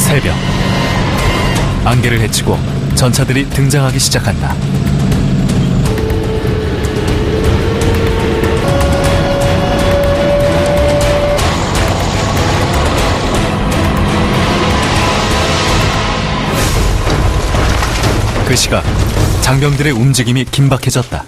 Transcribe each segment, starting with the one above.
새벽, 안개를 헤치고 전차들이 등장하기 시작한다. 그 시각 장병들의 움직임이 긴박해졌다.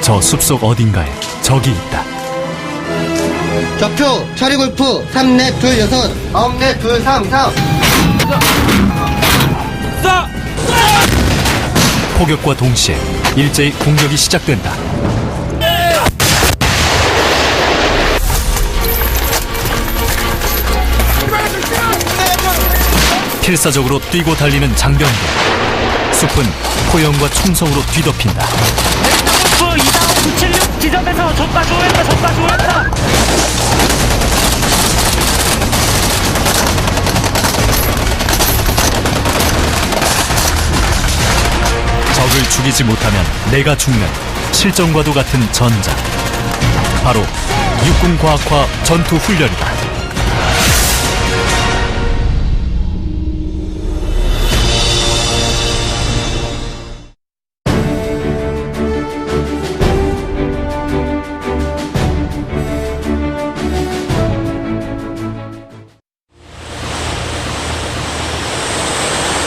저 숲속 어딘가에 적이 있다. 좌표 차리골프 3넷 2 6 9넷 2 3 4 포격과 동시에 일제히 공격이 시작된다. 필사적으로 뛰고 달리는 장병들. 숲은 포영과 총성으로 뒤덮인다. 그 24576 지점에서 적과 조회했다. 적을 죽이지 못하면 내가 죽는 실전과도 같은 전장. 바로 육군과학화 전투훈련이다.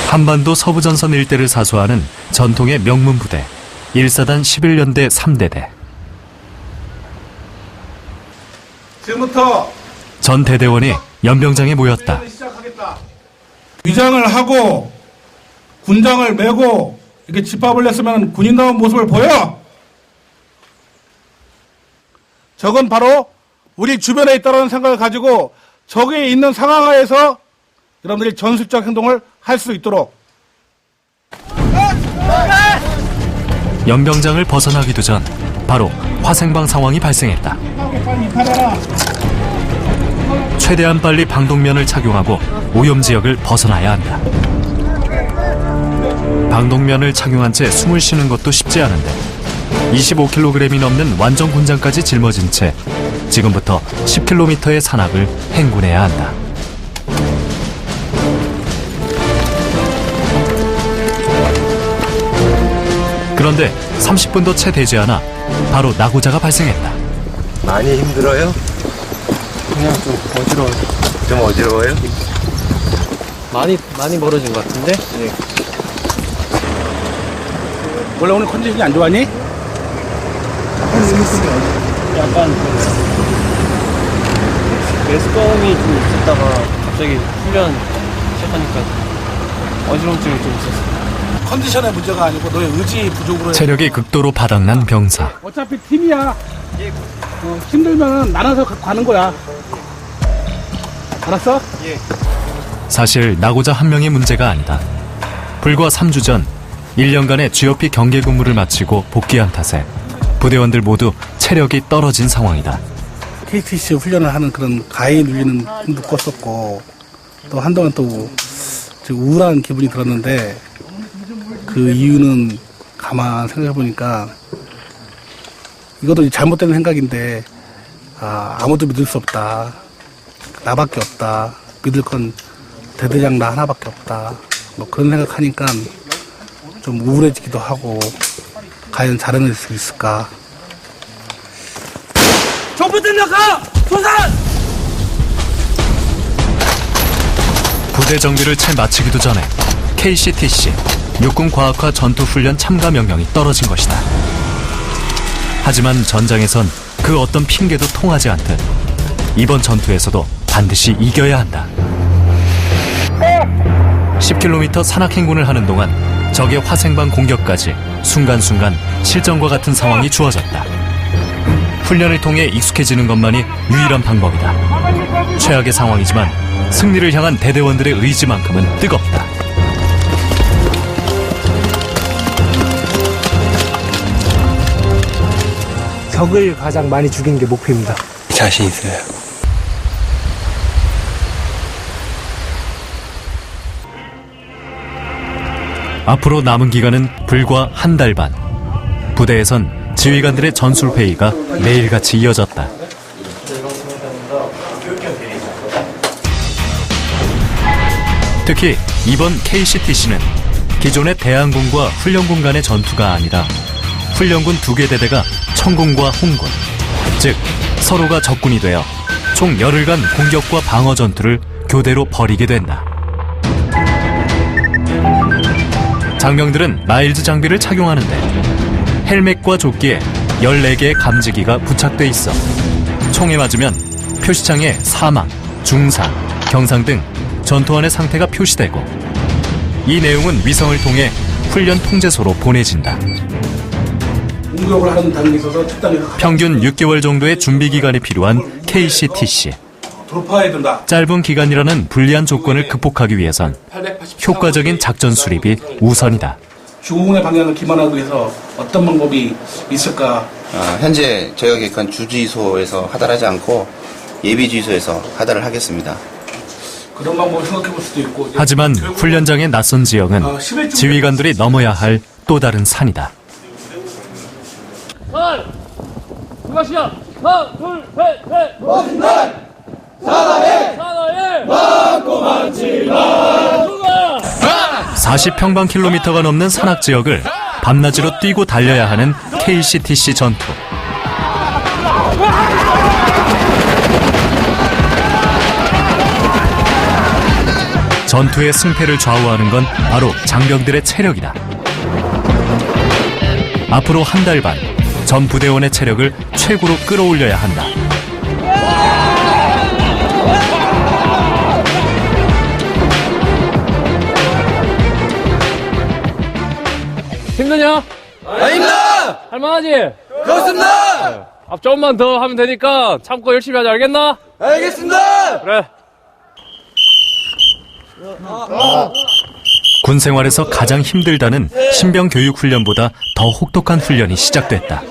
한반도 서부전선 일대를 사수하는 전통의 명문부대 1사단 11연대 3대대. 지금부터 전 대대원이 연병장에 모였다. 시작하겠다. 위장을 하고 군장을 메고 이렇게 집합을 했으면 군인다운 모습을 보여. 적은 바로 우리 주변에 있다는 생각을 가지고 적이 있는 상황 하에서 여러분들이 전술적 행동을 할 수 있도록. 연병장을 벗어나기도 전 바로 화생방 상황이 발생했다. 최대한 빨리 방독면을 착용하고 오염지역을 벗어나야 한다. 방독면을 착용한 채 숨을 쉬는 것도 쉽지 않은데 25kg이 넘는 완전 군장까지 짊어진 채 지금부터 10km의 산악을 행군해야 한다. 그런데 30분도 채 되지 않아 바로 낙오자가 발생했다. 많이 힘들어요? 그냥 좀 어지러워요. 좀 어지러워요? 많이 멀어진 것 같은데? 네. 원래 오늘 컨디션이 안 좋아하니? 약간 매스컴이 좀 있었다가 갑자기 훈련 시작하니까 어지러움증이 좀 있었어요. 컨디션의 문제가 아니고 너의 의지 부족으로. 체력이 극도로 바닥난 병사. 어차피 팀이야. 힘들면 나눠서 가는 거야. 알았어? 사실 낙오자 한 명의 문제가 아니다. 불과 3주 전 1년간의 GOP 경계 근무를 마치고 복귀한 탓에 부대원들 모두 체력이 떨어진 상황이다. KTC 훈련을 하는 그런 가히 눌리는 힘도 컸었고 또 한동안 또 우울한 기분이 들었는데 그 이유는 가만 생각해 보니까 이것도 잘못된 생각인데 아무도 믿을 수 없다. 나밖에 없다. 믿을 건 대대장 나 하나밖에 없다. 뭐 그런 생각하니까 좀 우울해지기도 하고 과연 잘해낼 수 있을까. 정부 들려가! 소산! 부대 정비를 채 마치기도 전에 KCTC 육군과학화 전투훈련 참가 명령이 떨어진 것이다. 하지만 전장에선 그 어떤 핑계도 통하지 않듯 이번 전투에서도 반드시 이겨야 한다. 10km 산악행군을 하는 동안 적의 화생방 공격까지 순간순간 실전과 같은 상황이 주어졌다. 훈련을 통해 익숙해지는 것만이 유일한 방법이다. 최악의 상황이지만 승리를 향한 대대원들의 의지만큼은 뜨겁다. 적을 가장 많이 죽이는 게 목표입니다. 자신 있어요. 앞으로 남은 기간은 불과 한 달 반. 부대에선 지휘관들의 전술회의가 매일같이 이어졌다. 특히 이번 KCTC는 기존의 대항군과 훈련군 간의 전투가 아니라 훈련군 2개 대대가 청군과 홍군, 즉 서로가 적군이 되어 총 열흘간 공격과 방어 전투를 교대로 벌이게 된다. 장병들은 마일즈 장비를 착용하는데 헬멧과 조끼에 14개의 감지기가 부착돼 있어 총에 맞으면 표시창에 사망, 중상, 경상 등 전투원의 상태가 표시되고 이 내용은 위성을 통해 훈련 통제소로 보내진다. 공격을 하는 단계에 있어서 특단에서 평균 6개월 정도의 준비 기간이 필요한 KCTC. 돌파해야 된다. 짧은 기간이라는 불리한 조건을 극복하기 위해선 효과적인 작전 수립이 우선이다. 주공의 방향을 기반하기 위해서 어떤 방법이 있을까? 현재 저희가 계획한 주지소에서 하달하지 않고 예비주지소에서 하달을 하겠습니다. 그런 방법을 생각해 볼 수도 있고. 하지만 훈련장의 낯선 지형은 지휘관들이 넘어야 할 또 다른 산이다. 수고하시오. 하나, 둘, 셋, 넷. 멋진다. 사나이. 많고 많지만. 40평방킬로미터가 넘는 산악 지역을 밤낮으로 뛰고 달려야 하는 KCTC 전투. 전투의 승패를 좌우하는 건 바로 장병들의 체력이다. 앞으로 한 달 반, 전 부대원의 체력을 최고로 끌어올려야 한다. 힘드냐? 아닙니다! 할만하지? 그렇습니다! 앞 조금만 더 하면 되니까 참고 열심히 하자, 알겠나? 알겠습니다! 그래. 군 생활에서 가장 힘들다는 신병 교육 훈련보다 더 혹독한 훈련이 시작됐다.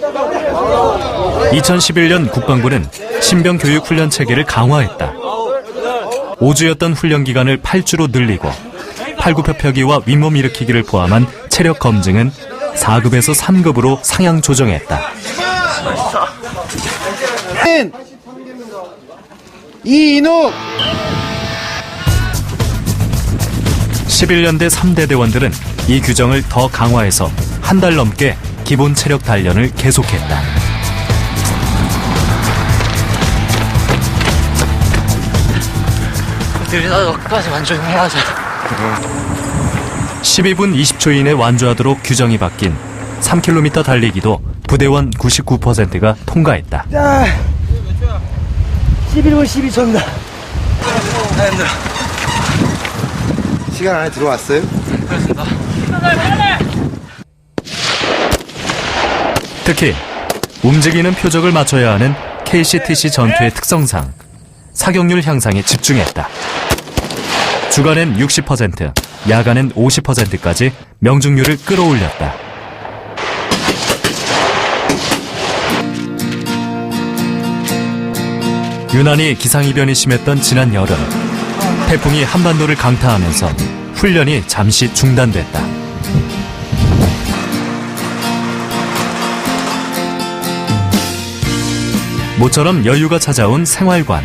2011년 국방부는 신병 교육 훈련 체계를 강화했다. 5주였던 훈련 기간을 8주로 늘리고 팔굽혀펴기와 윗몸 일으키기를 포함한 체력 검증은 4급에서 3급으로 상향 조정했다. 이인욱 11년대 3대 대원들은 이 규정을 더 강화해서 한 달 넘게 기본 체력 단련을 계속했다. 나도 끝까지 완주해야지. 12분 20초 이내 완주하도록 규정이 바뀐 3km 달리기도 부대원 99%가 통과했다. 11분 12초입니다. 시간 안에 들어왔어요? 특히 움직이는 표적을 맞춰야 하는 KCTC 전투의 특성상 사격률 향상에 집중했다. 주간엔 60%, 야간엔 50%까지 명중률을 끌어올렸다. 유난히 기상이변이 심했던 지난 여름, 태풍이 한반도를 강타하면서 훈련이 잠시 중단됐다. 모처럼 여유가 찾아온 생활관.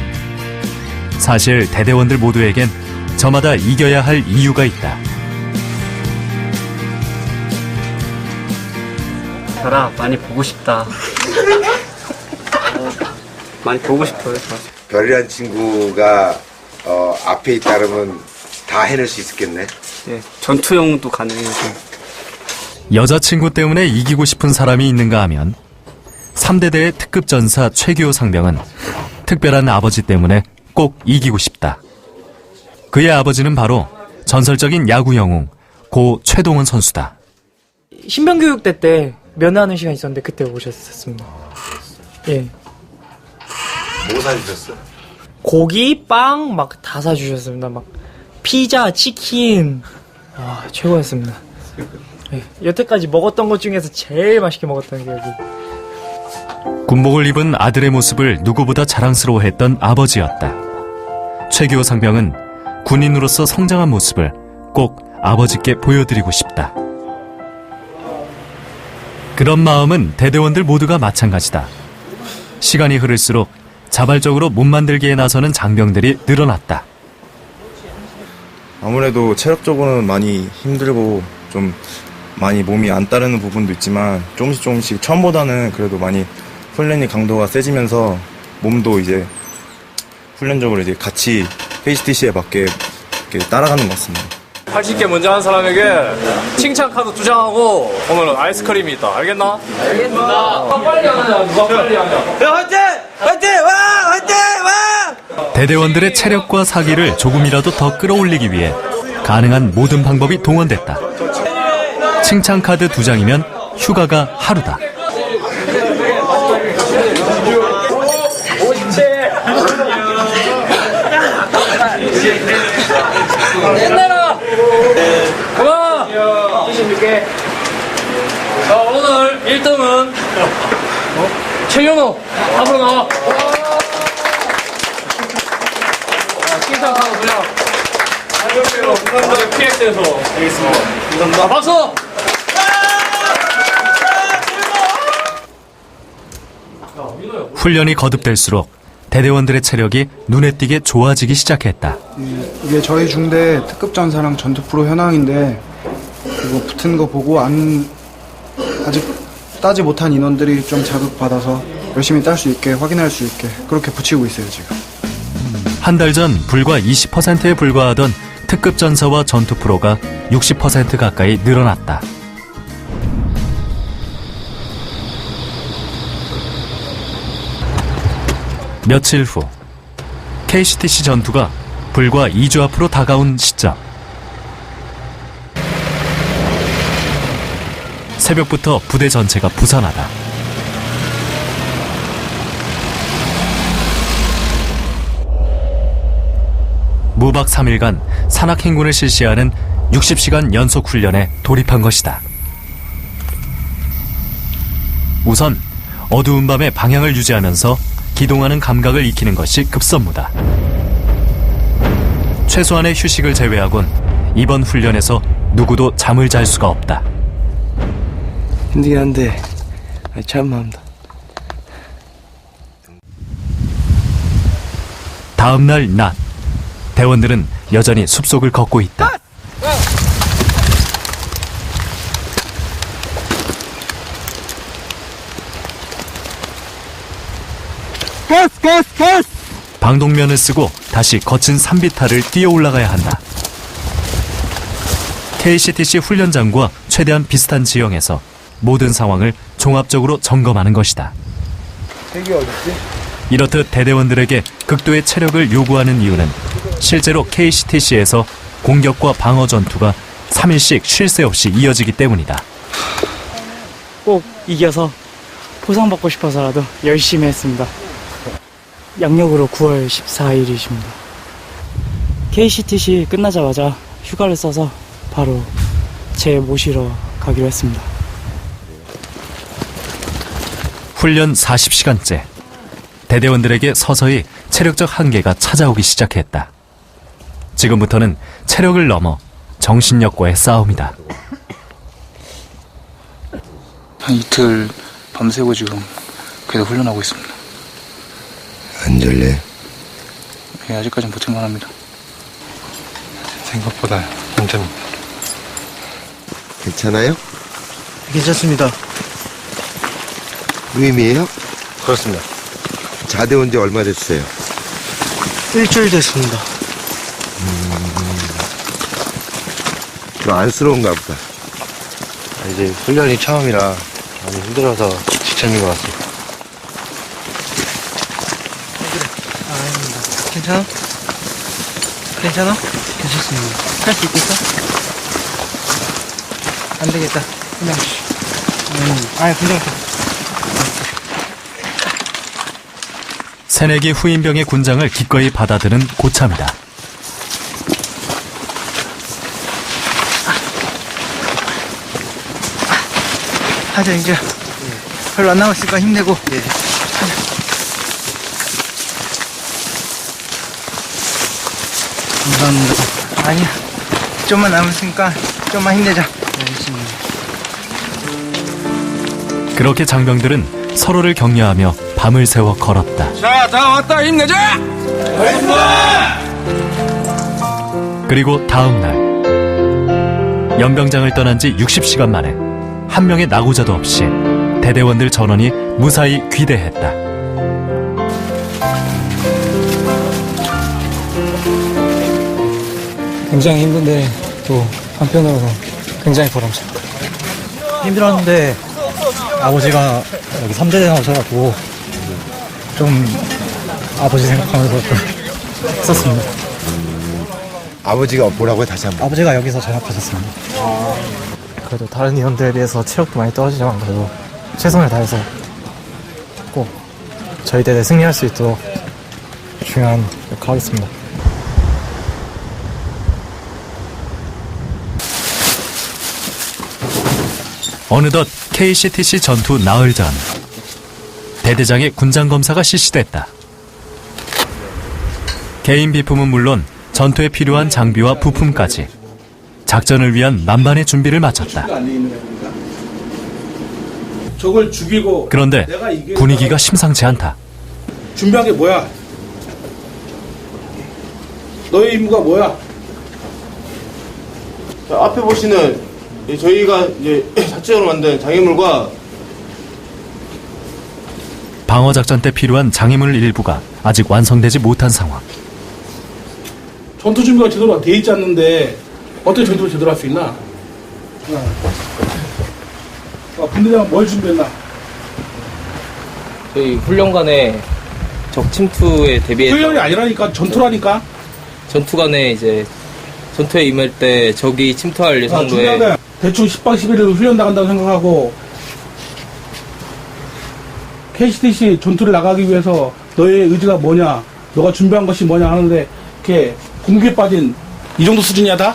사실 대대원들 모두에겐 저마다 이겨야 할 이유가 있다. 별아, 많이 보고 싶다. 많이 보고 싶어요. 별이란 친구가 앞에 있다면 다 해낼 수 있겠네. 네, 전투용도 가능해요. 여자친구 때문에 이기고 싶은 사람이 있는가 하면 3대대의 특급 전사 최규호 상병은 특별한 아버지 때문에 꼭 이기고 싶다. 그의 아버지는 바로 전설적인 야구 영웅 고 최동원 선수다. 신병교육대 때 면회하는 시간이 있었는데 그때 오셨었습니다. 예. 뭐 사주셨어? 고기, 빵 막 다 사주셨습니다. 막 피자, 치킨. 와, 최고였습니다. 예. 여태까지 먹었던 것 중에서 제일 맛있게 먹었던 기억이. 군복을 입은 아들의 모습을 누구보다 자랑스러워했던 아버지였다. 최규호 상병은 군인으로서 성장한 모습을 꼭 아버지께 보여드리고 싶다. 그런 마음은 대대원들 모두가 마찬가지다. 시간이 흐를수록 자발적으로 몸 만들기에 나서는 장병들이 늘어났다. 아무래도 체력적으로는 많이 힘들고 좀 많이 몸이 안 따르는 부분도 있지만 조금씩 처음보다는 그래도 많이 훈련이 강도가 세지면서 몸도 이제 훈련적으로 이제 같이 KCTC에 맞게 이렇게 따라가는 것 같습니다. 80개 먼저 하는 사람에게 칭찬 카드 2장하고 오늘은 아이스크림이 있다. 알겠나? 알겠습니다. 빨리 하냐? 누가 빨리 하냐? 대대원들의 체력과 사기를 조금이라도 더 끌어올리기 위해 가능한 모든 방법이 동원됐다. 칭찬카드 2장이면 휴가가 하루다. 옛날아! 그만! 76개. 자, 오늘 1등은 최윤호. 앞으로 나와. 칭찬 카드 그냥. PX에서 되겠습니다. 감사합니다. 박수! 훈련이 거듭될수록 대대원들의 체력이 눈에 띄게 좋아지기 시작했다. 이게 저희 중대 특급 전사랑 전투 프로 현황인데 이거 붙은 거 보고 아직 따지 못한 인원들이 좀 자극받아서 열심히 딸 수 있게 확인할 수 있게 그렇게 붙이고 있어요 지금. 한 달 전 불과 20%에 불과하던 특급 전사와 전투 프로가 60% 가까이 늘어났다. 며칠 후 KCTC 전투가 불과 2주 앞으로 다가온 시점. 새벽부터 부대 전체가 부산하다. 무박 3일간 산악행군을 실시하는 60시간 연속 훈련에 돌입한 것이다. 우선 어두운 밤에 방향을 유지하면서 기동하는 감각을 익히는 것이 급선무다. 최소한의 휴식을 제외하곤 이번 훈련에서 누구도 잠을 잘 수가 없다. 힘들긴 한데 참합니다. 다음 날 낮, 대원들은 여전히 숲속을 걷고 있다. 방독면을 쓰고 다시 거친 산비탈을 뛰어 올라가야 한다. KCTC 훈련장과 최대한 비슷한 지형에서 모든 상황을 종합적으로 점검하는 것이다. 이렇듯 대대원들에게 극도의 체력을 요구하는 이유는 실제로 KCTC에서 공격과 방어 전투가 3일씩 쉴 새 없이 이어지기 때문이다. 꼭 이겨서 보상받고 싶어서라도 열심히 했습니다. 양력으로 9월 14일이십니다. KCTC 끝나자마자 휴가를 써서 바로 제 모시러 가기로 했습니다. 훈련 40시간째. 대대원들에게 서서히 체력적 한계가 찾아오기 시작했다. 지금부터는 체력을 넘어 정신력과의 싸움이다. 한 이틀 밤새고 지금 계속 훈련하고 있습니다. 안 졸래? 예, 아직까지는 버틸만 합니다. 생각보다 힘듭니다. 괜찮아요? 괜찮습니다. 무임이에요? 그렇습니다. 자대 온 지 얼마 됐어요? 일주일 됐습니다. 좀 안쓰러운가 보다. 이제 훈련이 처음이라 많이 힘들어서 지쳐있는 것 같습니다. 괜찮아? 괜찮아? 괜찮습니다. 할 수 있겠어? 안 되겠다. 그냥. 괜찮다. 새내기 후임병의 군장을 기꺼이 받아드는 고참이다. 하자, 이제. 별로 안 남았으니까 힘내고. 예. 감사합니다. 아니야. 좀만 남았으니까 좀만 힘내자. 알겠습니다. 그렇게 장병들은 서로를 격려하며 밤을 새워 걸었다. 자, 다 왔다, 힘내자! 그리고 다음 날 연병장을 떠난 지 60시간 만에 한 명의 낙오자도 없이 대대원들 전원이 무사히 귀대했다. 굉장히 힘든데 또 한편으로는 굉장히 보람찹니다. 힘들었는데 아버지가 여기 3대대 나오셔가지고 좀 아버지 생각하면서 좀 썼습니다. 아버지가 뭐라고요? 다시 한번. 아버지가 여기서 전역하셨습니다. 그래도 다른 인원들에 비해서 체력도 많이 떨어지지만 그래도 최선을 다해서 꼭 저희 대대 승리할 수 있도록 중요한 역할 하겠습니다. 어느덧 KCTC 전투 나흘 전 대대장의 군장 검사가 실시됐다. 개인 비품은 물론 전투에 필요한 장비와 부품까지 작전을 위한 만반의 준비를 마쳤다. 저걸 죽이고 그런데 분위기가 심상치 않다. 준비한 게 뭐야? 너의 임무가 뭐야? 자, 앞에 보시는 저희가 이제 자체적으로 만든 장애물과 방어작전 때 필요한 장애물 일부가 아직 완성되지 못한 상황. 전투 준비가 제대로 돼 있지 않는데 어떻게 전투를 제대로 할 수 있나? 분대장은 뭘 준비했나? 저희 훈련관에 적 침투에 대비해서 훈련이 아니라니까 전투라니까. 전투관에 이제 전투에 임할 때 적이 침투할 예상도에 중요하다. 대충 10박 11일 훈련 나간다고 생각하고 KCTC 전투를 나가기 위해서 너의 의지가 뭐냐, 너가 준비한 것이 뭐냐 하는데 이렇게 공기에 빠진 이 정도 수준이야 다?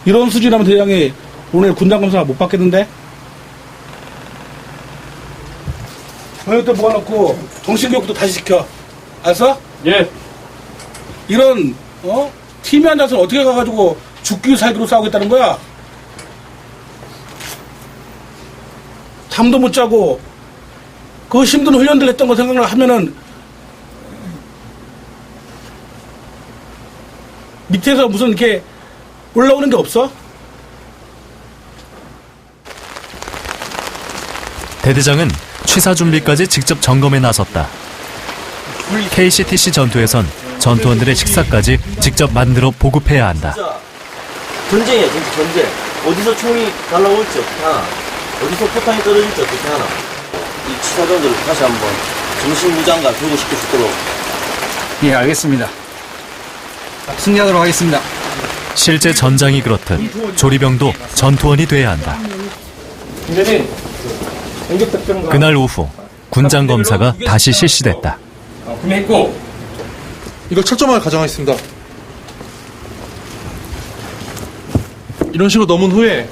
이런 수준이라면 대장이 오늘 군장 검사 못 받겠는데? 저녁 때 모아놓고 정신교육도 다시 시켜. 알았어? 예. 이런 팀이 앉아서 어떻게 가가지고 죽기 살기로 싸우겠다는 거야? 잠도 못 자고 그 힘든 훈련들 했던 거 생각을 하면은 밑에서 무슨 이렇게 올라오는 게 없어? 대대장은 취사 준비까지 직접 점검에 나섰다. KCTC 전투에선 전투원들의 식사까지 직접 만들어 보급해야 한다. 전쟁이야, 진짜 전쟁. 어디서 총이 날라올지 어떻게 하나? 어디서 포탄이 떨어질지 어떻게 하나? 이 치사병들을 다시 한번 정신무장과 교육시킬 수 있도록. 예, 알겠습니다. 승리하도록 하겠습니다. 실제 전장이 그렇듯 조리병도 전투원이 돼야 한다. 그날 오후 군장 검사가 다시 실시됐다. 구매했고 이거 철저하게 가정하겠습니다. 이런 식으로 넘은 후에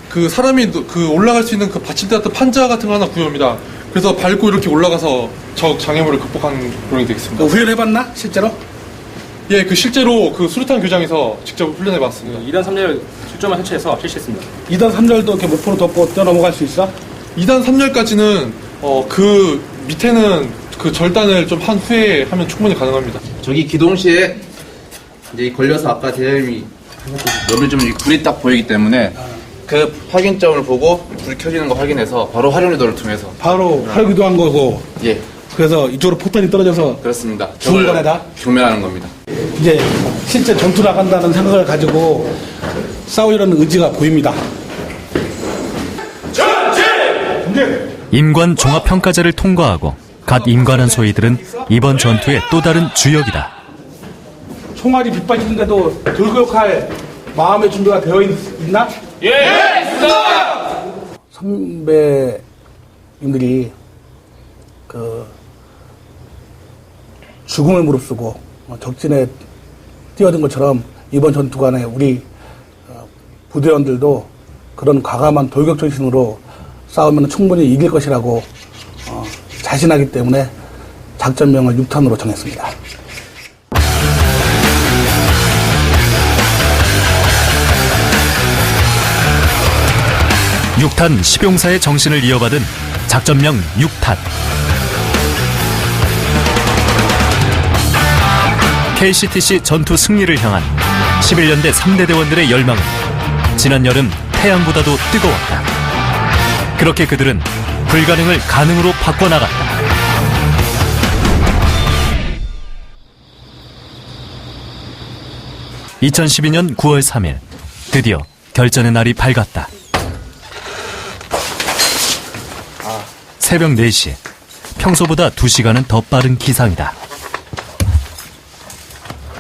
그 사람이 그 올라갈 수 있는 그 받침대 같은 판자 같은 거 하나 구해옵니다. 그래서 밟고 이렇게 올라가서 적 장애물을 극복하는 그런 게 되겠습니다. 훈련해봤나 실제로? 예, 그 실제로 그 수류탄 교장에서 직접 훈련해봤습니다. 2단 3열 출조만 해체해서 실시했습니다. 2단 3절도 이렇게 목표로 덮고 뛰어넘어갈 수 있어? 2단 3열까지는 그 밑에는 그 절단을 좀 한 후에 하면 충분히 가능합니다. 저기 기동시에 이제 걸려서 아까 대장님이 너를 좀 불이 딱 보이기 때문에 그 확인점을 보고 불 켜지는 거 확인해서 바로 활용리도를 통해서 바로 활기도 한 거고. 예. 그래서 이쪽으로 포탄이 떨어져서 그렇습니다. 죽은 거네다. 경멸하는 겁니다. 이제 실제 전투 나간다는 생각을 가지고 싸우려는 의지가 보입니다. 임관 종합평가제를 통과하고 갓 임관한 소위들은 이번 전투의 또 다른 주역이다. 총알이 빗발치는데도 돌격할 마음의 준비가 되어 있나? 예! 있습니다! 선배님들이 그 죽음을 무릅쓰고 적진에 뛰어든 것처럼 이번 전투관에 우리 부대원들도 그런 과감한 돌격 정신으로 싸우면 충분히 이길 것이라고 자신하기 때문에 작전명을 6탄으로 정했습니다. 육탄 10용사의 정신을 이어받은 작전명 6탄. KCTC 전투 승리를 향한 11년대 3대 대원들의 열망은 지난 여름 태양보다도 뜨거웠다. 그렇게 그들은 불가능을 가능으로 바꿔나갔다. 2012년 9월 3일, 드디어 결전의 날이 밝았다. 새벽 4시, 평소보다 2시간은 더 빠른 기상이다.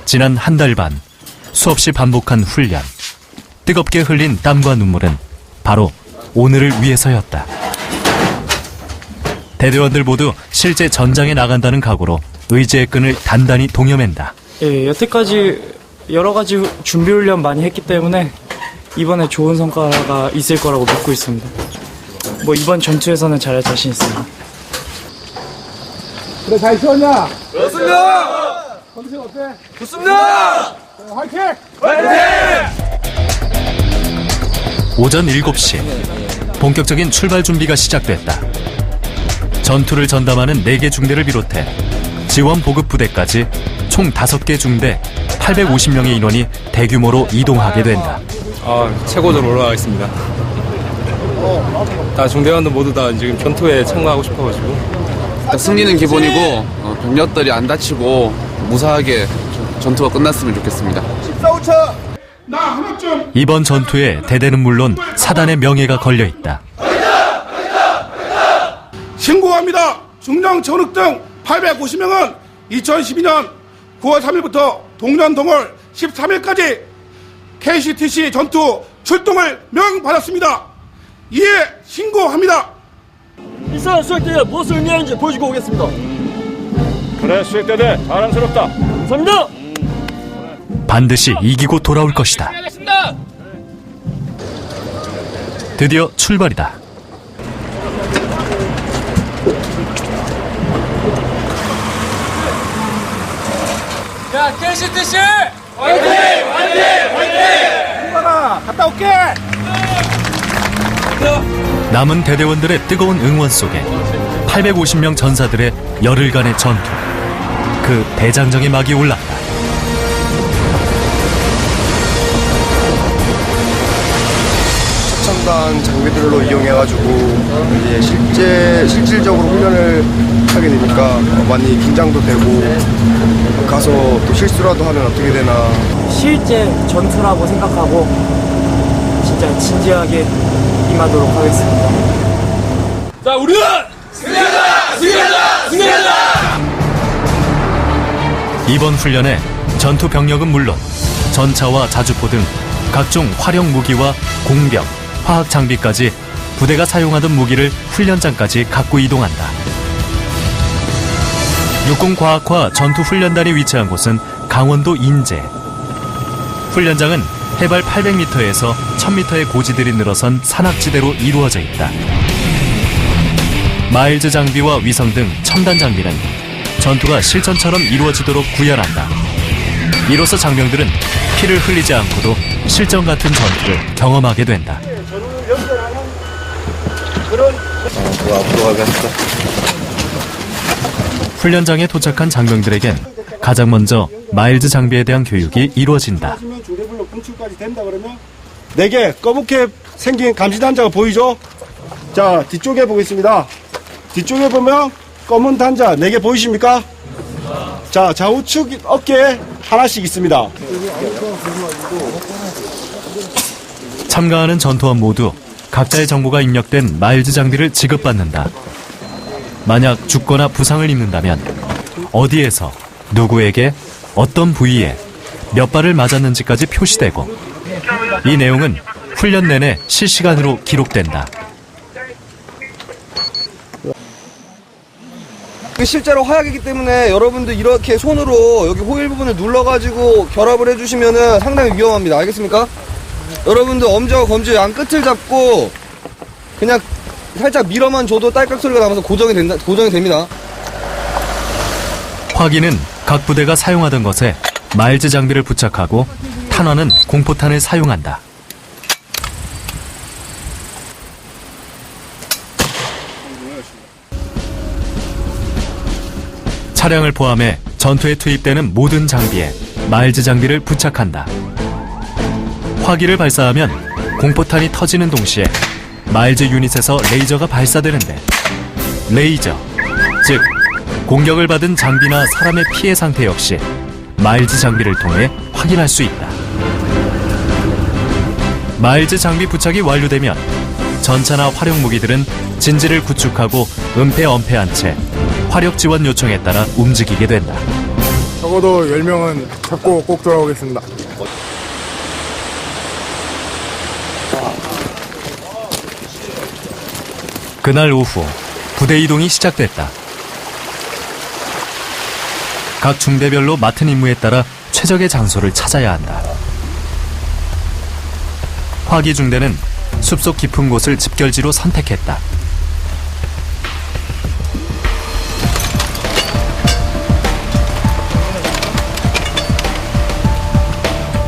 지난 한 달 반, 수없이 반복한 훈련, 뜨겁게 흘린 땀과 눈물은 바로 오늘을 위해서였다. 대대원들 모두 실제 전장에 나간다는 각오로 의지의 끈을 단단히 동여맨다. 예, 여태까지 여러 가지 준비 훈련 많이 했기 때문에 이번에 좋은 성과가 있을 거라고 믿고 있습니다. 뭐 이번 전투에서는 잘할 자신 있습니다. 그래, 잘 싸웠냐? 그렇습니다. 컨디션 어때? 좋습니다. 화이팅! 화이팅! 오전 7시, 본격적인 출발 준비가 시작됐다. 전투를 전담하는 4개 중대를 비롯해 지원 보급 부대까지 총 5개 중대 850명의 인원이 대규모로 이동하게 된다. 최고조로 올라가겠습니다. 다 중대원들 모두 다 지금 전투에 참가하고 싶어가지고. 승리는 기본이고 병력들이 안 다치고 무사하게 전투가 끝났으면 좋겠습니다. 14호차! 나 하나쯤! 이번 전투에 대대는 물론 사단의 명예가 걸려있다. 신고합니다. 중령 전흑 등 850명은 2012년 9월 3일부터 동년 동월 13일까지 KCTC 전투 출동을 명받았습니다. 이에 신고합니다. 이상 수색대가 무엇을 의미하는지 보여주고 오겠습니다. 그래, 수색대대 자랑스럽다. 감사합니다. 반드시 이기고 돌아올 것이다. 드디어 출발이다. 야, KCTC! 화이팅! 화이팅! 화이팅! 승관아, 갔다 올게! 남은 대대원들의 뜨거운 응원 속에 850명 전사들의 열흘간의 전투, 그 대장정의 막이 올랐다. 최첨단 장비들로 이용해가지고 이제 실질적으로 훈련을 하게 되니까 많이 긴장도 되고 가서 또 실수라도 하면 어떻게 되나. 실제 전투라고 생각하고 진짜 진지하게 임하도록 하겠습니다. 자, 우리는 승리하자! 승리하자! 승리하자! 이번 훈련에 전투 병력은 물론 전차와 자주포 등 각종 활용 무기와 공병, 화학 장비까지 부대가 사용하던 무기를 훈련장까지 갖고 이동한다. 육군과학화 전투훈련단이 위치한 곳은 강원도 인제. 훈련장은 해발 800m에서 1000m의 고지들이 늘어선 산악지대로 이루어져 있다. 마일즈 장비와 위성 등 첨단 장비는 전투가 실전처럼 이루어지도록 구현한다. 이로써 장병들은 피를 흘리지 않고도 실전 같은 전투를 경험하게 된다. 앞으로 가겠어. 훈련장에 도착한 장병들에겐 가장 먼저 마일즈 장비에 대한 교육이 이루어진다. 중대불로 분출까지 된다 그러면 4개 검게 생긴 감시단자가 보이죠? 자, 뒤쪽에 보겠습니다. 뒤쪽에 보면 검은 단자 4개 보이십니까? 자, 좌우측 어깨에 하나씩 있습니다. 참가하는 전투원 모두 각자의 정보가 입력된 마일즈 장비를 지급받는다. 만약 죽거나 부상을 입는다면 어디에서, 누구에게, 어떤 부위에 몇 발을 맞았는지까지 표시되고 이 내용은 훈련 내내 실시간으로 기록된다. 실제로 화약이기 때문에 여러분들 이렇게 손으로 여기 호일 부분을 눌러가지고 결합을 해주시면은 상당히 위험합니다. 알겠습니까? 여러분들 엄지와 검지 양 끝을 잡고 그냥 살짝 밀어만 줘도 딸깍 소리가 나면서 고정이 됩니다. 화기는 각 부대가 사용하던 것에 마일즈 장비를 부착하고 탄환은 공포탄을 사용한다. 차량을 포함해 전투에 투입되는 모든 장비에 마일즈 장비를 부착한다. 화기를 발사하면 공포탄이 터지는 동시에 마일즈 유닛에서 레이저가 발사되는데 레이저, 즉 공격을 받은 장비나 사람의 피해 상태 역시 마일즈 장비를 통해 확인할 수 있다. 마일즈 장비 부착이 완료되면 전차나 활용 무기들은 진지를 구축하고 은폐-엄폐한 채 화력 지원 요청에 따라 움직이게 된다. 적어도 10명은 잡고 꼭 돌아오겠습니다. 그날 오후 부대 이동이 시작됐다. 각 중대별로 맡은 임무에 따라 최적의 장소를 찾아야 한다. 화기 중대는 숲속 깊은 곳을 집결지로 선택했다.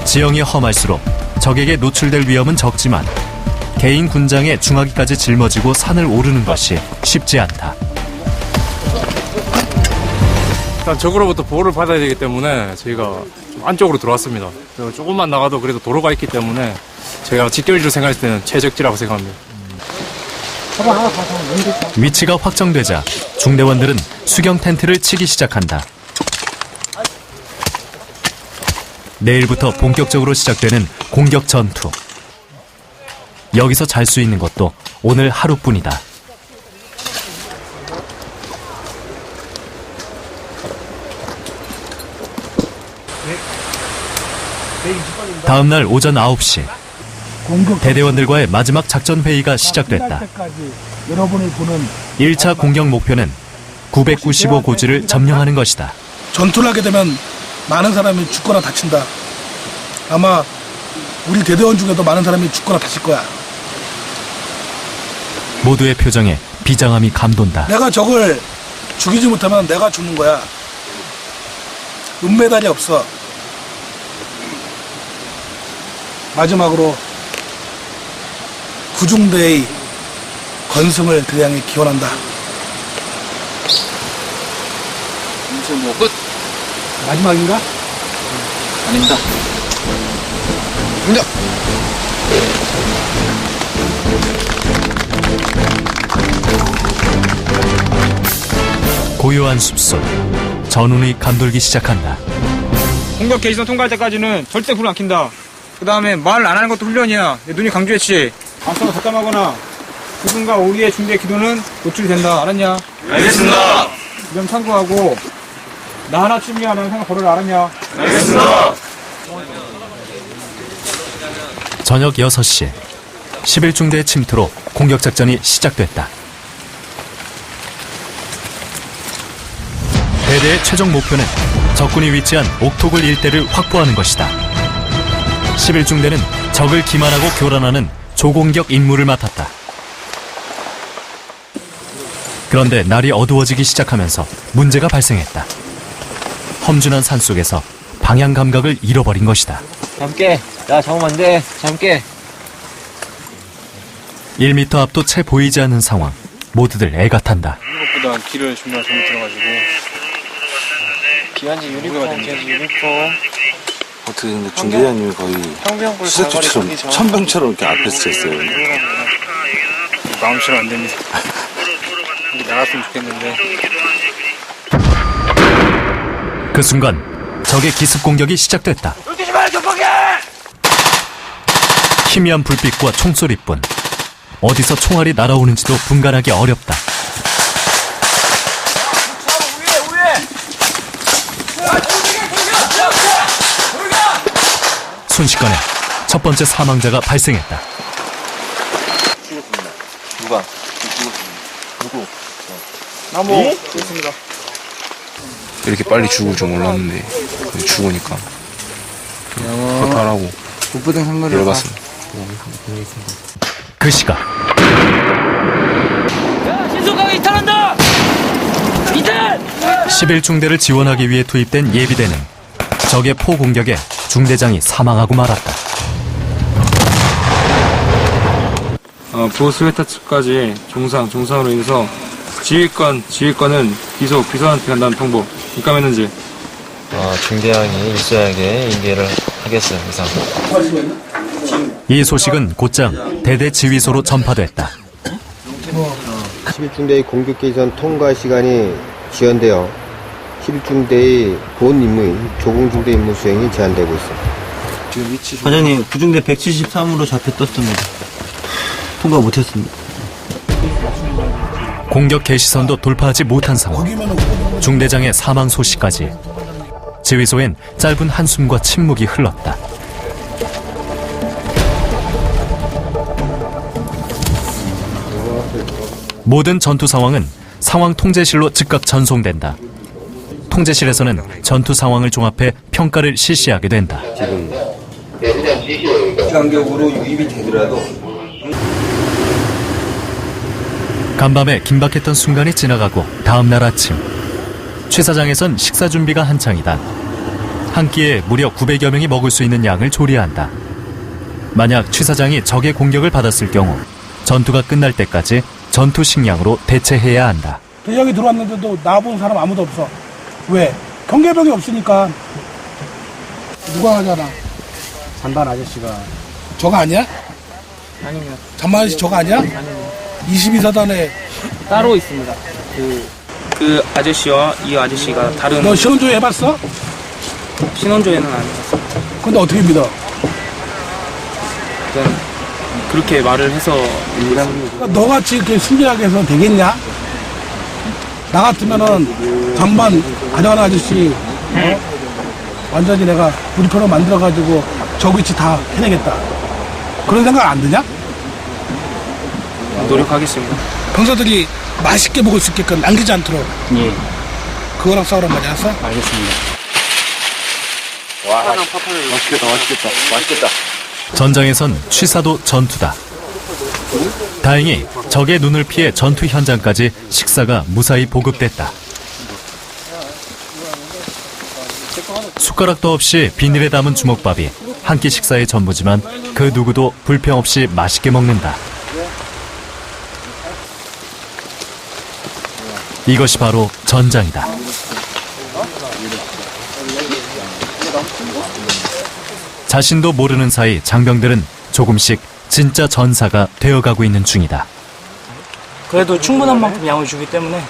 지형이 험할수록 적에게 노출될 위험은 적지만 개인 군장에 중화기까지 짊어지고 산을 오르는 것이 쉽지 않다. 일단 적으로부터 보호를 받아야 되기 때문에 저희가 좀 안쪽으로 들어왔습니다. 그리고 조금만 나가도 그래도 도로가 있기 때문에 저희가 직결지로 생각할 때는 최적지라고 생각합니다. 위치가 확정되자 중대원들은 수경 텐트를 치기 시작한다. 내일부터 본격적으로 시작되는 공격 전투. 여기서 잘 수 있는 것도 오늘 하루뿐이다. 다음날 오전 9시 대대원들과의 마지막 작전 회의가 시작됐다. 여러분이 보는 1차 공격 목표는 995고지를 점령하는 것이다. 전투를 하게 되면 많은 사람이 죽거나 다친다. 아마 우리 대대원 중에도 많은 사람이 죽거나 다칠 거야. 모두의 표정에 비장함이 감돈다. 내가 적을 죽이지 못하면 내가 죽는 거야. 은메달이 없어. 마지막으로 구중대의 건승을 대량에 기원한다. 이제 뭐 끝? 마지막인가? 아닙니다. 고요한 숲속, 전운이 감돌기 시작한다. 공격 게시선 통과할 때까지는 절대 불을 안 킨다. 그 다음에 말 안 하는 것도 훈련이야. 내 눈이 강조했지. 앞서가 덕담하거나 기둥과 오리의 중대 기도는 노출된다. 알았냐? 알겠습니다. 이 점 참고하고 나 하나 취미하는 생각 버릇 알았냐? 알겠습니다. 저녁 6시 11중대의 침투로 공격작전이 시작됐다. 대대의 최종 목표는 적군이 위치한 옥토굴 일대를 확보하는 것이다. 11중대는 적을 기만하고 교란하는 조공격 임무를 맡았다. 그런데 날이 어두워지기 시작하면서 문제가 발생했다. 험준한 산속에서 방향 감각을 잃어버린 것이다. 잠깨. 야, 잠깐만 안 돼. 잠깨. 1m 앞도 채 보이지 않는 상황. 모두들 애가 탄다. 이것보다 길을 존나 잘못 들어가지고 기한지 유니폼, 기한지 유니폼. 어떻게 근데 중대장님이 거의 수색조처럼 천병처럼 이렇게 앞에 서 있어요. 마음처럼 안 됩니다. 나갔으면 좋겠는데. 그 순간 적의 기습 공격이 시작됐다. 희미한 불빛과 총소리뿐 어디서 총알이 날아오는지도 분간하기 어렵다. 순식간에 첫 번째 사망자가 발생했다. 누가? 누구? 나뭐 됐습니다. 이렇게 빨리 죽을 줄 몰랐는데 죽으니까 그렇다라고 무부등 상거리 열받습니다. 그 시각 신속하게 이탈한다! 이탈! 11중대를 지원하기 위해 투입된 예비대는 적의 포 공격에 중대장이 사망하고 말았다. 보스 회타 측까지 종상으로 인해서 지휘권은 비서한테 간다는 통보 입감했는지. 중대장이 일소하게 인계를 하겠어요, 이상. 이 소식은 곧장 대대 지휘소로 전파됐다. 11중대의 공격 개선 통과 시간이 지연되어 11중대의 본 임무, 조공중대 임무 수행이 제한되고 있습니다. 과장님, 구중대 173으로 좌표 떴습니다. 통과 못했습니다. 공격 개시선도 돌파하지 못한 상황. 중대장의 사망 소식까지. 지휘소엔 짧은 한숨과 침묵이 흘렀다. 모든 전투 상황은 상황 통제실로 즉각 전송된다. 통제실에서는 전투 상황을 종합해 평가를 실시하게 된다. 지금 간격으로 유입이 되더라도 간밤에 긴박했던 순간이 지나가고 다음 날 아침 취사장에선 식사 준비가 한창이다. 한 끼에 무려 900여 명이 먹을 수 있는 양을 조리한다. 만약 취사장이 적의 공격을 받았을 경우 전투가 끝날 때까지 전투 식량으로 대체해야 한다. 대장이 들어왔는데도 나와본 사람 아무도 없어. 왜? 경계병이 없으니까. 누가 하잖아. 잔반 아저씨가. 저거 아니야? 아닙니다. 잠만 아저씨 저거 아니야? 아닙니다. 22사단에 따로 있습니다. 그 아저씨와 이 아저씨가 다른. 너 신혼조회 해봤어? 신혼조회는 안 해봤어. 근데 어떻게 믿어? 일단 그렇게 말을 해서. 그러니까 너같이 이렇게 순진하게 해서 되겠냐? 나 같으면은 잠반 가져가는 아저씨 완전히 내가 우리표로 만들어가지고 저 위치 다 해내겠다. 그런 생각 안 드냐? 노력하겠습니다. 병사들이 맛있게 먹을 수 있게끔 남기지 않도록. 예. 그거랑 싸우란 말이야, 알았어? 알겠습니다. 와, 맛있겠다. 맛있겠다. 전장에선 취사도 전투다. 다행히 적의 눈을 피해 전투 현장까지 식사가 무사히 보급됐다. 숟가락도 없이 비닐에 담은 주먹밥이 한 끼 식사의 전부지만 그 누구도 불평 없이 맛있게 먹는다. 이것이 바로 전장이다. 자신도 모르는 사이 장병들은 조금씩 진짜 전사가 되어가고 있는 중이다. 그래도 충분한 만큼 양을 주기 때문에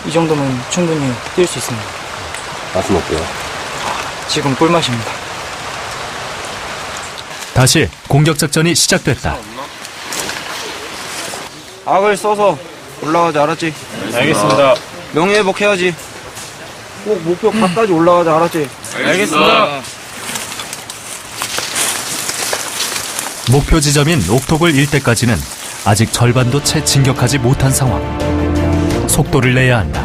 이 정도면 충분히 뛸 수 있습니다. 맛은 어때요? 지금 꿀맛입니다. 다시 공격 작전이 시작됐다. 악을 써서 올라가자, 알았지? 알겠습니다. 명예회복해야지. 꼭 목표 밖까지 올라가자, 알았지? 알겠습니다. 목표 지점인 옥토골 일대까지는 아직 절반도 채 진격하지 못한 상황. 속도를 내야 한다.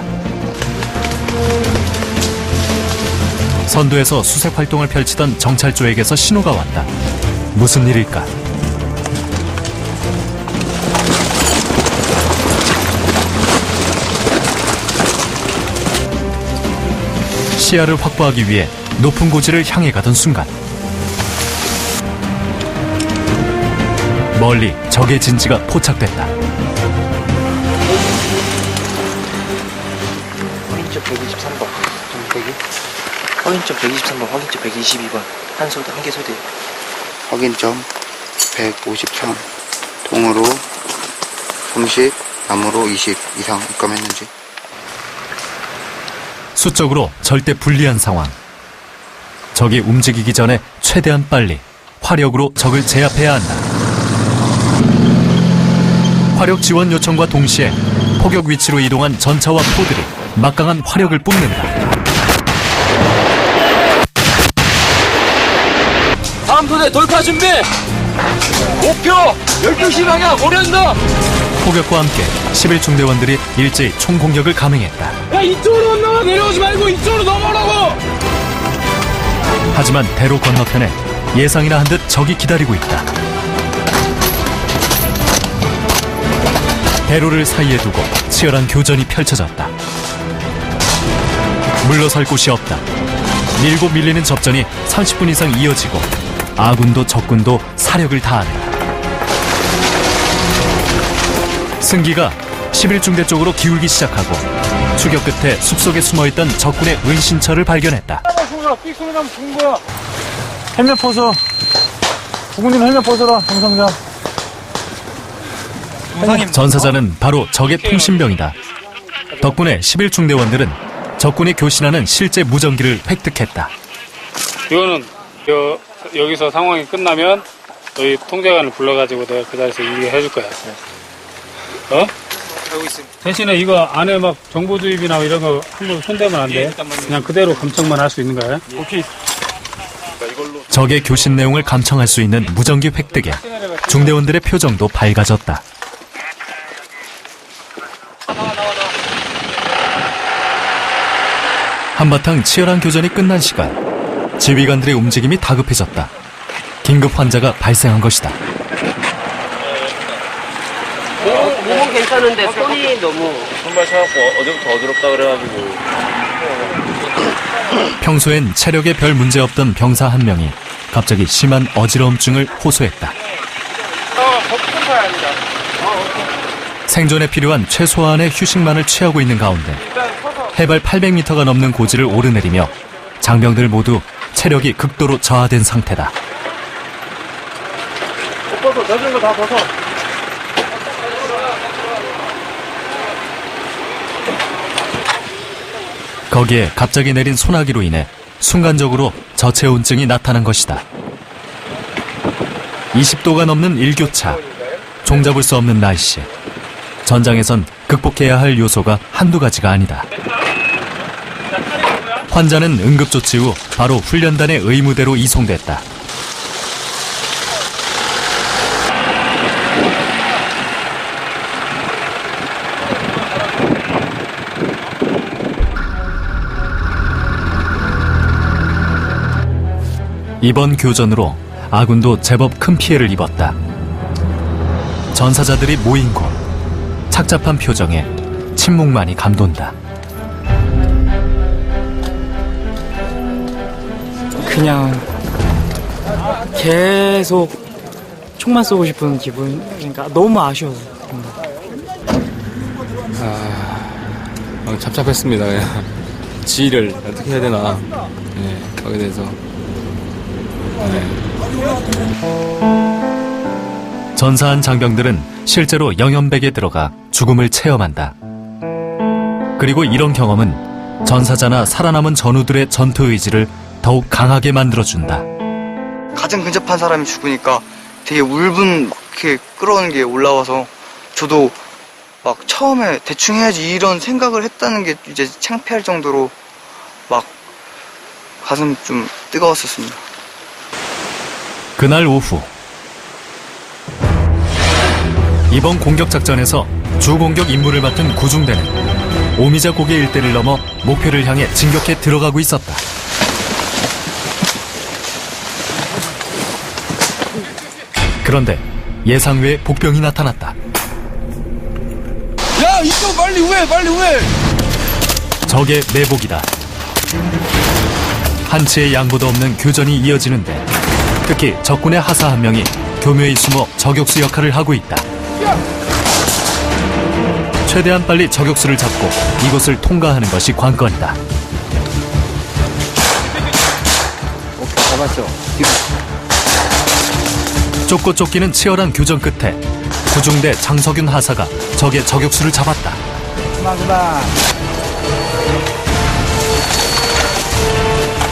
선두에서 수색 활동을 펼치던 정찰조에게서 신호가 왔다. 무슨 일일까? 시야를 확보하기 위해 높은 고지를 향해 가던 순간 멀리 적의 진지가 포착됐다. 확인점 123번 정대기. 확인점 123번, 확인점 122번. 한 개 소대. 확인점 153. 동으로 30, 남으로 20 이상 입감했는지. 수적으로 절대 불리한 상황. 적이 움직이기 전에 최대한 빨리 화력으로 적을 제압해야 한다. 화력 지원 요청과 동시에 포격 위치로 이동한 전차와 포들이 막강한 화력을 뿜는다. 다음 소대 돌파 준비! 목표 12시 방향 오련다! 포격과 함께 11중대원들이 일제히 총공격을 감행했다. 야, 이쪽으로 건너가! 내려오지 말고 이쪽으로 넘어오라고! 하지만 대로 건너편에 예상이나 한 듯 적이 기다리고 있다. 대로를 사이에 두고 치열한 교전이 펼쳐졌다. 물러설 곳이 없다. 밀고 밀리는 접전이 30분 이상 이어지고 아군도 적군도 사력을 다한다. 승기가 11중대 쪽으로 기울기 시작하고 추격 끝에 숲속에 숨어있던 적군의 은신처를 발견했다. 삑 소리 나면 죽은 거야. 헬멧 벗어. 부모님 헬멧 벗어라, 정상자. 전사자는 바로 적의 통신병이다. 덕분에 11중대원들은 적군이 교신하는 실제 무전기를 획득했다. 이거는 여기서 상황이 끝나면 너희 통제관을 불러가지고 내가 그 자리에서 얘기해줄 거야. 어? 대신에 이거 안에 막 정보 주입이나 이런 거 한번 손대면 안 돼. 그냥 그대로 감청만 할 수 있는 거야. 오케이. 적의 교신 내용을 감청할 수 있는 무전기 획득에 중대원들의 표정도 밝아졌다. 한바탕 치열한 교전이 끝난 시간, 지휘관들의 움직임이 다급해졌다. 긴급 환자가 발생한 것이다. 몸은 괜찮은데 손이 너무 손발 차갖고 어제부터 어지럽다 그래가지고. 평소엔 체력에 별 문제 없던 병사 한 명이 갑자기 심한 어지러움증을 호소했다. 생존에 필요한 최소한의 휴식만을 취하고 있는 가운데 해발 800m가 넘는 고지를 오르내리며 장병들 모두 체력이 극도로 저하된 상태다. 벗어, 내준 거 다 벗어. 거기에 갑자기 내린 소나기로 인해 순간적으로 저체온증이 나타난 것이다. 20도가 넘는 일교차, 종잡을 수 없는 날씨. 전장에선 극복해야 할 요소가 한두 가지가 아니다. 환자는 응급조치 후 바로 훈련단의 의무대로 이송됐다. 이번 교전으로 아군도 제법 큰 피해를 입었다. 전사자들이 모인 곳, 착잡한 표정에 침묵만이 감돈다. 그냥 계속 총만 쏘고 싶은 기분. 그러니까 너무 아쉬워서. 답답했습니다. 지휘를 어떻게 해야 되나. 거기에 대해서. 전사한 장병들은 실제로 영연백에 들어가 죽음을 체험한다. 그리고 이런 경험은 전사자나 살아남은 전우들의 전투 의지를 더욱 강하게 만들어준다. 가장 근접한 사람이 죽으니까 되게 울분 막 이렇게 끌어오는 게 올라와서 저도 막 처음에 대충 해야지 이런 생각을 했다는 게 이제 창피할 정도로 막 가슴 좀 뜨거웠었습니다. 그날 오후 이번 공격 작전에서 주공격 임무를 맡은 구중대는 오미자 고개 일대를 넘어 목표를 향해 진격해 들어가고 있었다. 그런데 예상 외의 복병이 나타났다. 야, 이거 빨리 왜? 적의 매복이다. 한치의 양보도 없는 교전이 이어지는데 특히 적군의 하사 한 명이 교묘히 숨어 저격수 역할을 하고 있다. 최대한 빨리 저격수를 잡고 이곳을 통과하는 것이 관건이다. 오케이, 잡았죠. 쫓고 쫓기는 치열한 교전 끝에 구중대 장석윤 하사가 적의 저격수를 잡았다. 그만.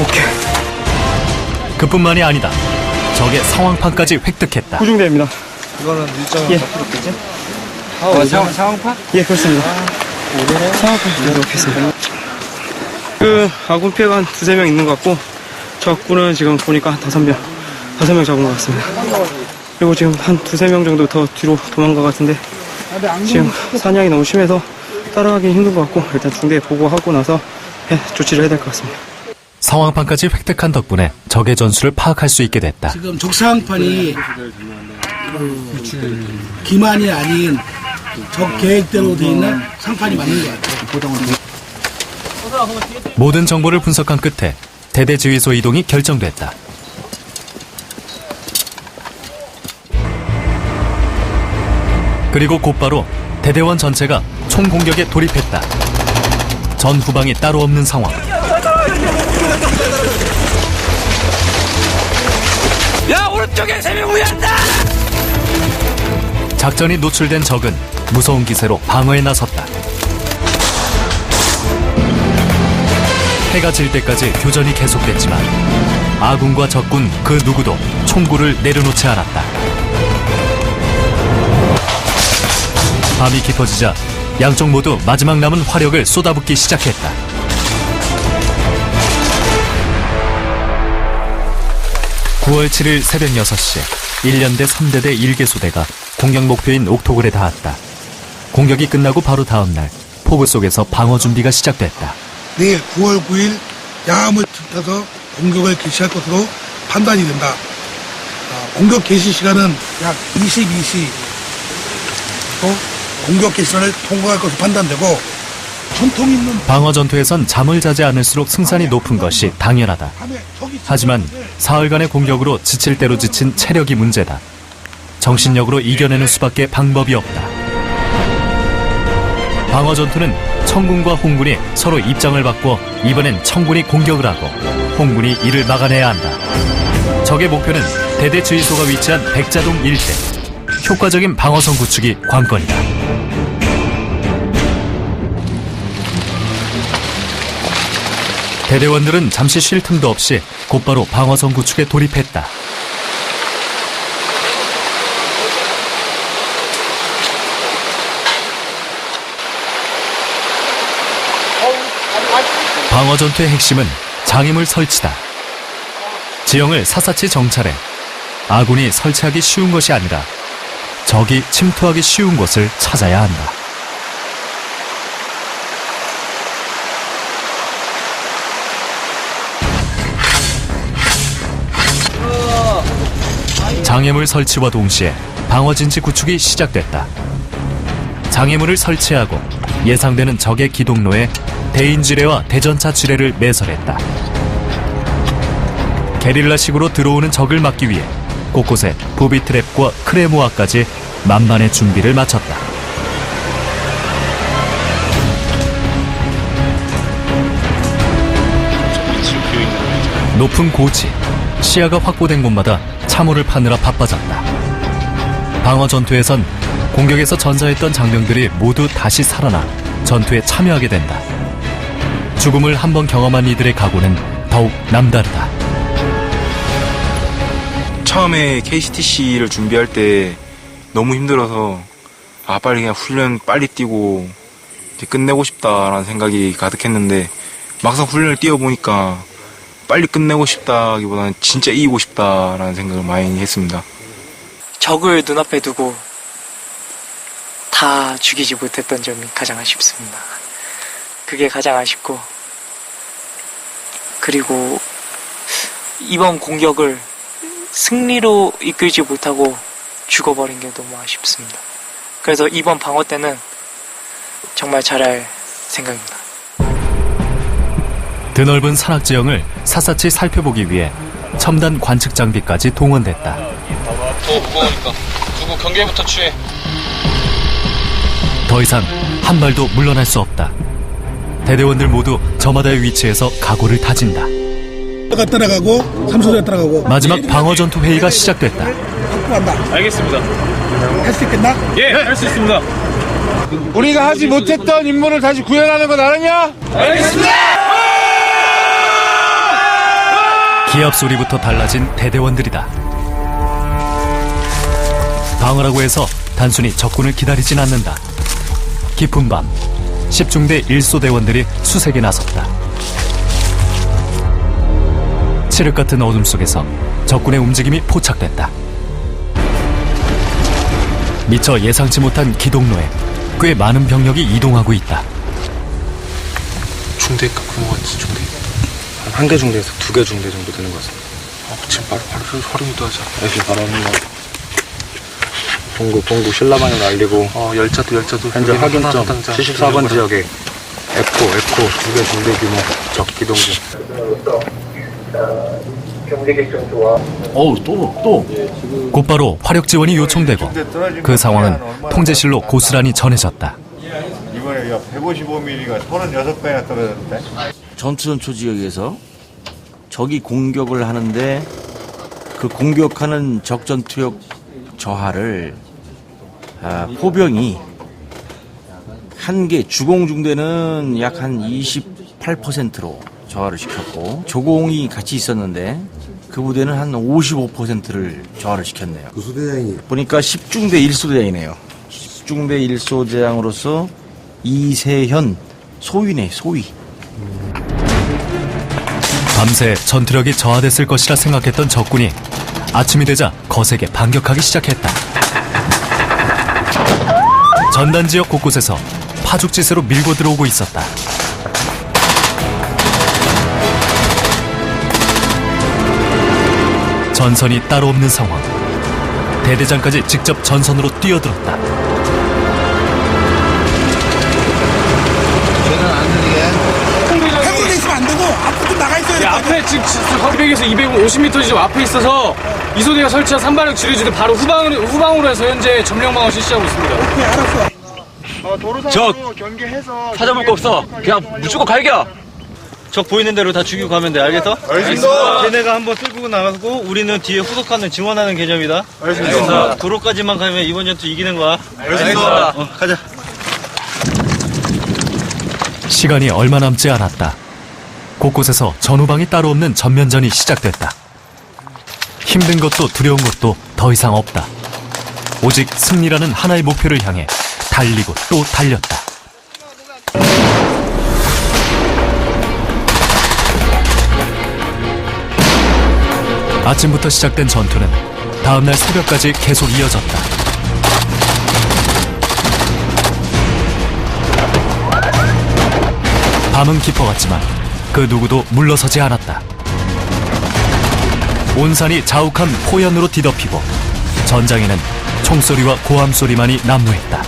오케이. 그뿐만이 아니다. 적의 상황판까지 획득했다. 구중대입니다. 이거는 일정은 예. 어떻게 됐지? 상황판? 예, 그렇습니다. 상황판 기다려보겠습니다. 아군 피해가 한 2-3명 있는 것 같고, 적군은 지금 보니까 한 5명 잡은 것 같습니다. 그리고 지금 한 2-3명 정도 더 뒤로 도망간 것 같은데, 지금 사냥이 너무 심해서 따라가기 힘든 것 같고, 일단 중대에 보고하고 나서 조치를 해야 될 것 같습니다. 상황판까지 획득한 덕분에 적의 전술을 파악할 수 있게 됐다. 지금 적상판이 기만이 아닌 적 계획대로 돼 있는 상판이 맞는 것 같아요. 모든 정보를 분석한 끝에 대대지휘소 이동이 결정됐다. 그리고 곧바로 대대원 전체가 총공격에 돌입했다. 전후방이 따로 없는 상황. 야, 오른쪽에 3명 우회한다! 작전이 노출된 적은 무서운 기세로 방어에 나섰다. 해가 질 때까지 교전이 계속됐지만 아군과 적군 그 누구도 총구를 내려놓지 않았다. 밤이 깊어지자 양쪽 모두 마지막 남은 화력을 쏟아붓기 시작했다. (9월 7일) 새벽 6시 1년대 3대대 1개소대가 공격 목표인 옥토굴에 닿았다. 공격이 끝나고 바로 다음 날 포구 속에서 방어 준비가 시작됐다. 내일 9월 9일 야암을 틈타서 공격을 개시할 것으로 판단이 된다. 공격 개시 시간은 약 22시 공격 개시선을 통과할 것으로 판단되고 전통 있는 방어 전투에선 잠을 자지 않을수록 승산이 높은 것이 당연하다. 하지만 사흘간의 공격으로 지칠 대로 지친 체력이 문제다. 정신력으로 이겨내는 수밖에 방법이 없다. 방어 전투는 청군과 홍군이 서로 입장을 바꿔 이번엔 청군이 공격을 하고 홍군이 이를 막아내야 한다. 적의 목표는 대대 주의소가 위치한 백자동 일대. 효과적인 방어선 구축이 관건이다. 대대원들은 잠시 쉴 틈도 없이 곧바로 방어선 구축에 돌입했다. 방어 전투의 핵심은 장애물 설치다. 지형을 샅샅이 정찰해 아군이 설치하기 쉬운 것이 아니라 적이 침투하기 쉬운 곳을 찾아야 한다. 장애물 설치와 동시에 방어진지 구축이 시작됐다. 장애물을 설치하고 예상되는 적의 기동로에 대인지뢰와 대전차 지뢰를 매설했다. 게릴라식으로 들어오는 적을 막기 위해 곳곳에 부비트랩과 크레모아까지 만반의 준비를 마쳤다. 높은 고지, 시야가 확보된 곳마다 참호를 파느라 바빠졌다. 방어 전투에선 공격에서 전사했던 장병들이 모두 다시 살아나 전투에 참여하게 된다. 죽음을 한번 경험한 이들의 각오는 더욱 남다르다. 처음에 KCTC를 준비할 때 너무 힘들어서 빨리 그냥 훈련 빨리 뛰고 이제 끝내고 싶다라는 생각이 가득했는데 막상 훈련을 뛰어보니까 빨리 끝내고 싶다기보다는 진짜 이기고 싶다라는 생각을 많이 했습니다. 적을 눈앞에 두고 다 죽이지 못했던 점이 가장 아쉽습니다. 그게 가장 아쉽고, 그리고 이번 공격을 승리로 이끌지 못하고 죽어버린 게 너무 아쉽습니다. 그래서 이번 방어 때는 정말 잘할 생각입니다. 드넓은 산악 지형을 샅샅이 살펴보기 위해 첨단 관측 장비까지 동원됐다. 더 무거우니까 누구 경계부터 취해. 더 이상 한 발도 물러날 수 없다. 대대원들 모두 저마다의 위치에서 각오를 다진다. 따라가고 삼소대가 따라가고 마지막 방어 전투 회의가 시작됐다. 확보한다. 알겠습니다. 할 수 있겠나? 예, 할 수 있습니다. 우리가 하지 못했던 임무를 다시 구현하는 건 알았냐? 알겠습니다! 기합 소리부터 달라진 대대원들이다. 방어라고 해서 단순히 적군을 기다리진 않는다. 깊은 밤 10중대 1소대원들이 수색에 나섰다. 칠흑 같은 어둠 속에서 적군의 움직임이 포착됐다. 미처 예상치 못한 기동로에 꽤 많은 병력이 이동하고 있다. 중대 규모가 중대 한 개 중대에서 2개 중대 정도 되는 것 같습니다. 지금 바로 활용도 하자. 네, 바로 하는 거. 동구 신라방향 날리고. 열차도 현재 확인점 74번 지역에 에코 2개 중대 규모 적 기동 중. 곧바로 화력 지원이 요청되고 그 상황은 통제실로 고스란히 전해졌다. 이번에 155mm가 36배나 떨어졌는데. 전투전초 지역에서 적이 공격을 하는데 그 공격하는 적전투력 저하를 포병이 한 개 주공중대는 약 한 28%로 저하를 시켰고 조공이 같이 있었는데 그 부대는 한 55%를 저하를 시켰네요. 그 소대장이 보니까 10중대 1소대장이네요. 10중대 1소대장으로서 이세현 소위네, 소위. 밤새 전투력이 저하됐을 것이라 생각했던 적군이 아침이 되자 거세게 반격하기 시작했다. 전단 지역 곳곳에서 파죽지세로 밀고 들어오고 있었다. 전선이 따로 없는 상황. 대대장까지 직접 전선으로 뛰어들었다. 해군에 있으면 안 되고 앞으로 좀 나가 있어야 돼. 앞에 지금 허리백에서 250m 지점 앞에 있어서 이소대가 설치한 산발력 지뢰지대 바로 후방으로 해서 현재 점령 방어 실시하고 있습니다. 오케이, 알았어. 적 찾아볼 거 없어. 그냥 무조건 갈겨. 적 보이는 대로 다 죽이고 가면 돼. 알겠어? 알겠습니다. 걔네가 한번 끌고 나가고 우리는 뒤에 후속하는 지원하는 개념이다. 알겠습니다. 도로까지만 가면 이번 전투 이기는 거야. 알겠습니다. 가자. 시간이 얼마 남지 않았다. 곳곳에서 전후방이 따로 없는 전면전이 시작됐다. 힘든 것도 두려운 것도 더 이상 없다. 오직 승리라는 하나의 목표를 향해 달리고 또 달렸다. 아침부터 시작된 전투는 다음날 새벽까지 계속 이어졌다. 밤은 깊어갔지만 그 누구도 물러서지 않았다. 온 산이 자욱한 포연으로 뒤덮이고 전장에는 총소리와 고함소리만이 난무했다.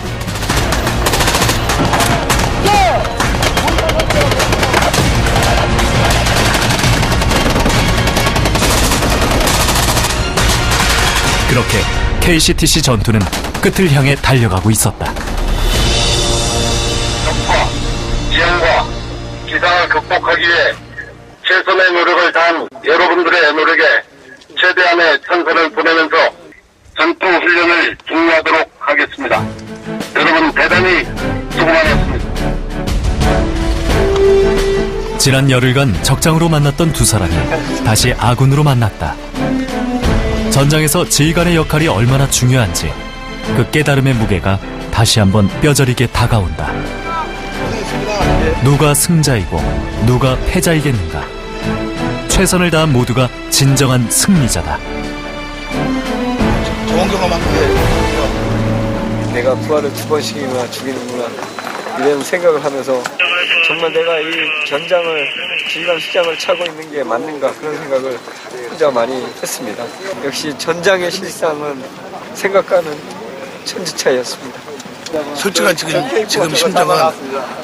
그렇게 KCTC 전투는 끝을 향해 달려가고 있었다. 지형과 기상을 극복하기 위해 최선의 노력을 다한 여러분들의 노력에 최대한의 찬사를 보내면서 전투 훈련을 종료하도록 하겠습니다. 여러분 대단히 수고 많았습니다. 지난 열흘간 적장으로 만났던 두 사람이 다시 아군으로 만났다. 전장에서 지휘관의 역할이 얼마나 중요한지 그 깨달음의 무게가 다시 한번 뼈저리게 다가온다. 누가 승자이고 누가 패자이겠는가? 최선을 다한 모두가 진정한 승리자다. 좋은 경험한 게 내가 부하를 2번씩이나 죽이는구나 이런 생각을 하면서 정말 내가 이 전장을 지휘관 수장을 차고 있는 게 맞는가 그런 생각을 혼자 많이 했습니다. 역시 전장의 실상은 생각과는 천지차이였습니다. 솔직한 지금 심정은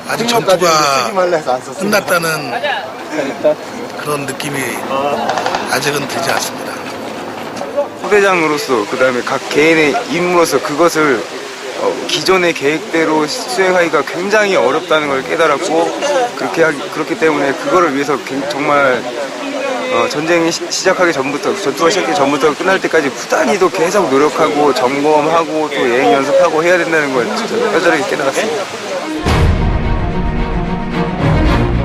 아직 전투가 끝났다는 그런 느낌이 아직은 들지 않습니다. 소대장으로서 그다음에 각 개인의 임무로서 그것을 기존의 계획대로 수행하기가 굉장히 어렵다는 걸 깨달았고 그렇기 때문에 그거를 위해서 정말 전쟁이 시작하기 전부터 전투가 시작하기 전부터 끝날 때까지 부단히도 계속 노력하고 점검하고 또 예행 연습하고 해야 된다는 걸 뼈저리게 깨달았습니다.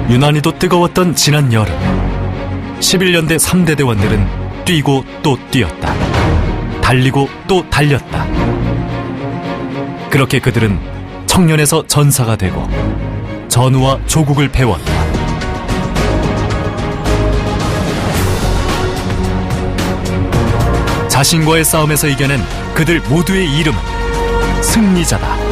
유난히도 뜨거웠던 지난 여름 11년대 3대 대원들은 뛰고 또 뛰었다. 달리고 또 달렸다. 그렇게 그들은 청년에서 전사가 되고 전우와 조국을 배웠다. 자신과의 싸움에서 이겨낸 그들 모두의 이름은 승리자다.